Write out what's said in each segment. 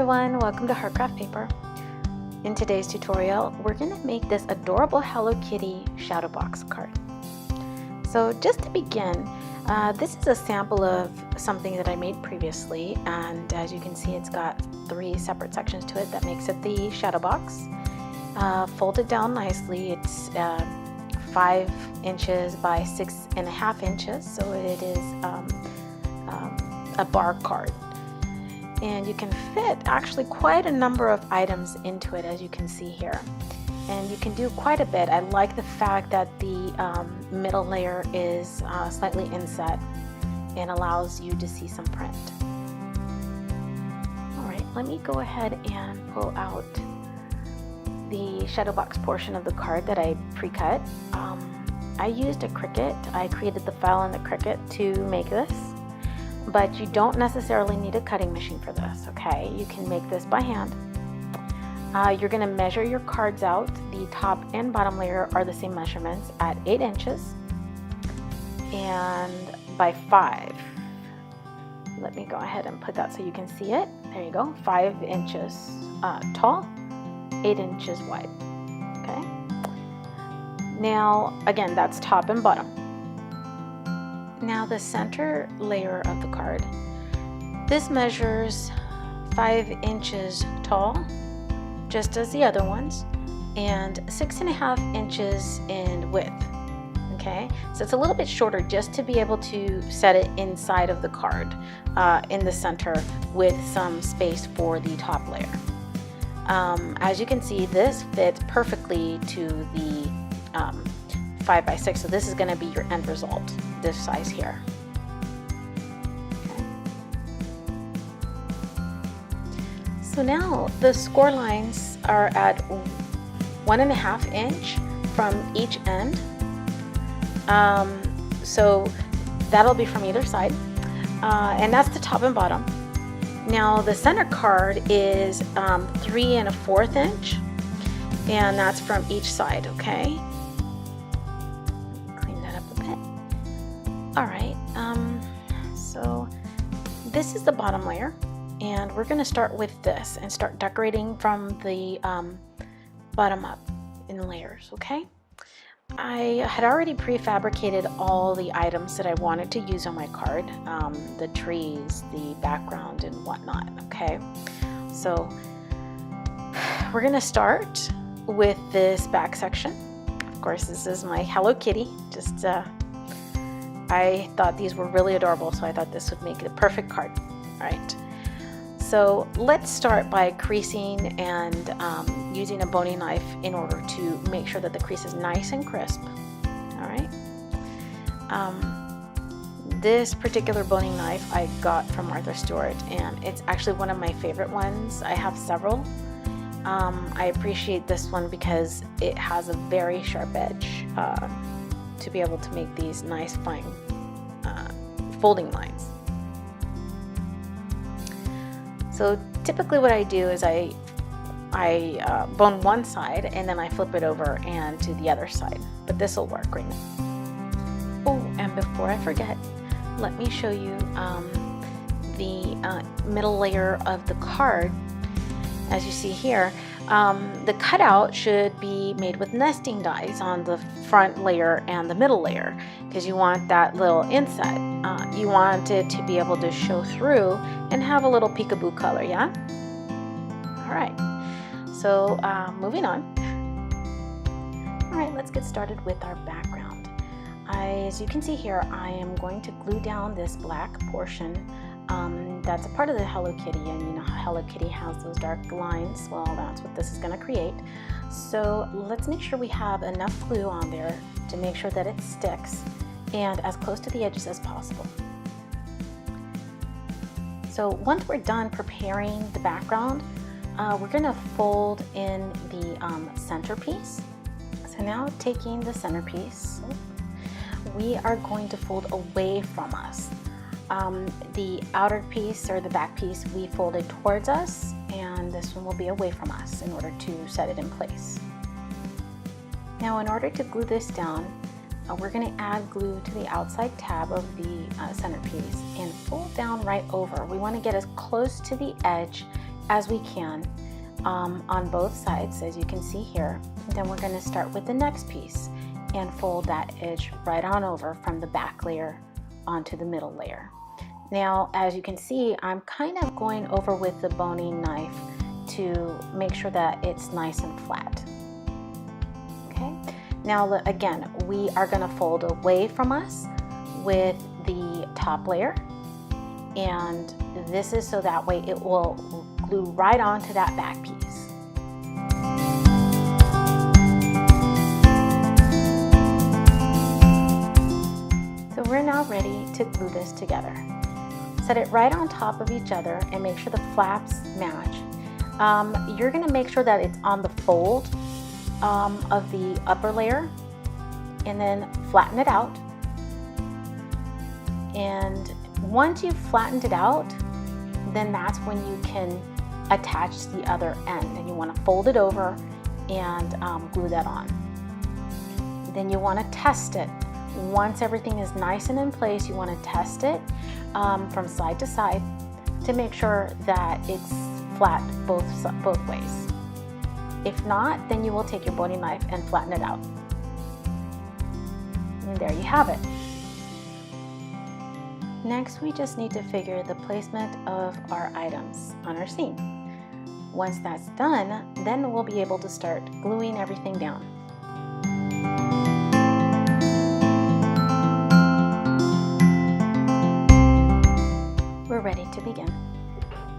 everyone, welcome to Heartcraftpaper. In today's tutorial, we're going to make this adorable Hello Kitty shadow box card. So just to begin, this is a sample of something that I made previously, and as you can see, it's got 3 separate sections to it that makes it the shadow box. Folded down nicely, it's 5 inches by 6.5 inches, so it is a bar card. And you can fit actually quite a number of items into it, as you can see here. And you can do quite a bit. I like the fact that the middle layer is slightly inset and allows you to see some print. Alright, let me go ahead and pull out the shadow box portion of the card that I pre-cut. I used a Cricut. I created the file in the Cricut to make this. But you don't necessarily need a cutting machine for this, okay? You can make this by hand. You're going to measure your cards out. The top and bottom layer are the same measurements at 8 inches and by 5. Let me go ahead and put that so you can see it. There you go, 5 inches tall, 8 inches wide, okay? Now, again, that's top and bottom. Now the center layer of the card, this measures 5 inches tall, just as the other ones, and 6.5 inches in width. Okay, so it's a little bit shorter just to be able to set it inside of the card in the center with some space for the top layer. As you can see, this fits perfectly to the 5 by 6, so this is going to be your end result, this size here. Okay. So now the score lines are at 1.5 inch from each end. So that'll be from either side, and that's the top and bottom. Now the center card is 3.25 inch, and that's from each side. Okay. Alright, so this is the bottom layer, and we're going to start with this and start decorating from the bottom up in layers, okay? I had already prefabricated all the items that I wanted to use on my card, the trees, the background, and whatnot, okay? So we're going to start with this back section. Of course, this is my Hello Kitty, just I thought these were really adorable, so I thought this would make it a perfect card. All right, so let's start by creasing and using a boning knife in order to make sure that the crease is nice and crisp. All right, this particular boning knife I got from Martha Stewart, and it's actually one of my favorite ones. I have several. I appreciate this one because it has a very sharp edge to be able to make these nice fine folding lines. So typically what I do is I bone one side and then I flip it over and to the other side, but this will work right now. Oh, and before I forget, let me show you the middle layer of the card. As you see here, the cutout should be made with nesting dies on the front layer and the middle layer, because you want that little inset. You want it to be able to show through and have a little peekaboo color, yeah? All right, so moving on. All right, let's get started with our background. As you can see here, I am going to glue down this black portion that's a part of the Hello Kitty, and you know how Hello Kitty has those dark lines. Well, that's what this is going to create. So let's make sure we have enough glue on there to make sure that it sticks and as close to the edges as possible. So once we're done preparing the background, we're going to fold in the centerpiece. So now taking the centerpiece, we are going to fold away from us. The outer piece or the back piece we folded towards us, and this one will be away from us in order to set it in place. Now in order to glue this down, we're going to add glue to the outside tab of the centerpiece and fold down right over. We want to get as close to the edge as we can on both sides, as you can see here. Then we're going to start with the next piece and fold that edge right on over from the back layer onto the middle layer. Now, as you can see, I'm kind of going over with the boning knife to make sure that it's nice and flat. Okay, now again, we are going to fold away from us with the top layer, and this is so that way it will glue right onto that back piece. So we're now ready to glue this together. Set it right on top of each other and make sure the flaps match. You're going to make sure that it's on the fold of the upper layer, and then flatten it out. And once you've flattened it out, then that's when you can attach the other end, and you want to fold it over and glue that on. Then you want to test it. Once everything is nice and in place, you want to test it from side to side to make sure that it's flat both ways. If not, then you will take your boning knife and flatten it out. And there you have it. Next, we just need to figure the placement of our items on our scene. Once that's done, then we'll be able to start gluing everything down. We're ready to begin.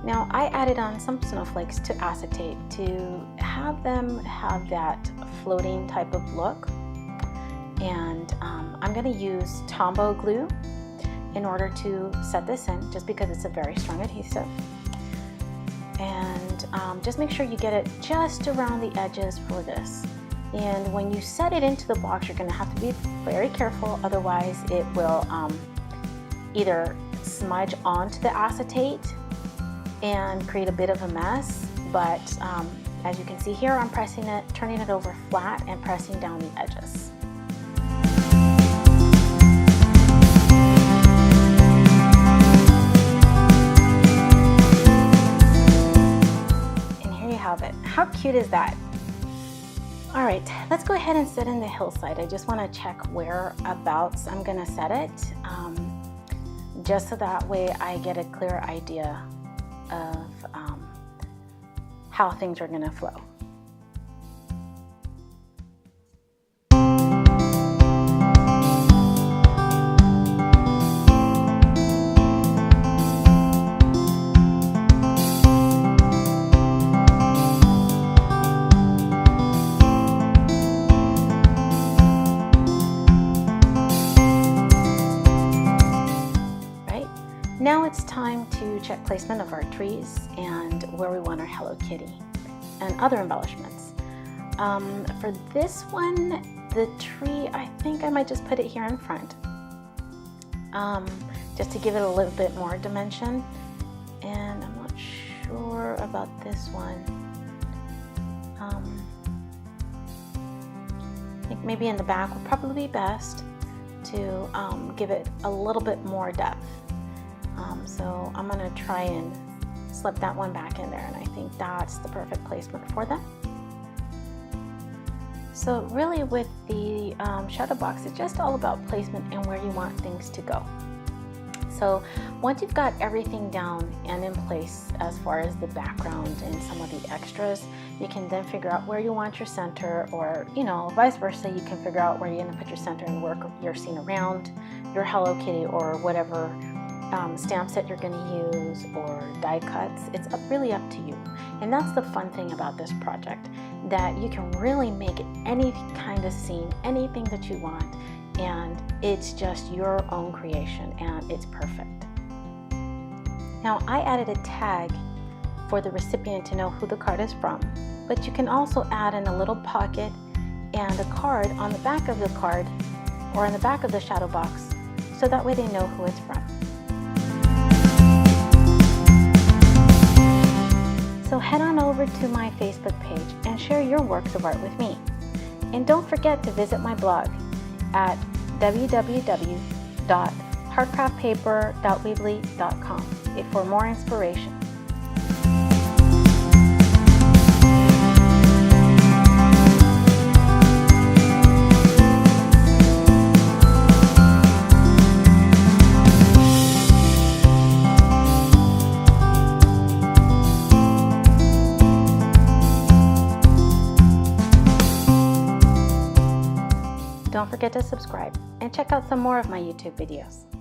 Now, I added on some snowflakes to acetate to have them have that floating type of look. And I'm going to use Tombow glue in order to set this in, just because it's a very strong adhesive. And just make sure you get it just around the edges for this. And when you set it into the box, you're going to have to be very careful, otherwise it will either smudge onto the acetate and create a bit of a mess. But as you can see here, I'm pressing it, turning it over flat and pressing down the edges. And here you have it. How cute is that? All right, let's go ahead and set in the hillside. I just want to check whereabouts I'm going to set it, just so that way I get a clear idea of how things are going to flow. Now it's time to check placement of our trees and where we want our Hello Kitty and other embellishments. For this one, the tree, I think I might just put it here in front, just to give it a little bit more dimension. And I'm not sure about this one. I think maybe in the back would probably be best to give it a little bit more depth. So I'm going to try and slip that one back in there, and I think that's the perfect placement for them. So really with the shadow box, it's just all about placement and where you want things to go. So once you've got everything down and in place as far as the background and some of the extras, you can then figure out where you want your center, or vice versa, you can figure out where you're going to put your center and work your scene around your Hello Kitty or whatever stamp set you're going to use, or die cuts. It's really up to you. And that's the fun thing about this project, that you can really make it any kind of scene, anything that you want, and it's just your own creation, and it's perfect. Now, I added a tag for the recipient to know who the card is from, but you can also add in a little pocket and a card on the back of the card or on the back of the shadow box, so that way they know who it's from. So head on over to my Facebook page and share your works of art with me. And don't forget to visit my blog at www.heartcraftpaper.weebly.com for more inspiration. Don't forget to subscribe and check out some more of my YouTube videos.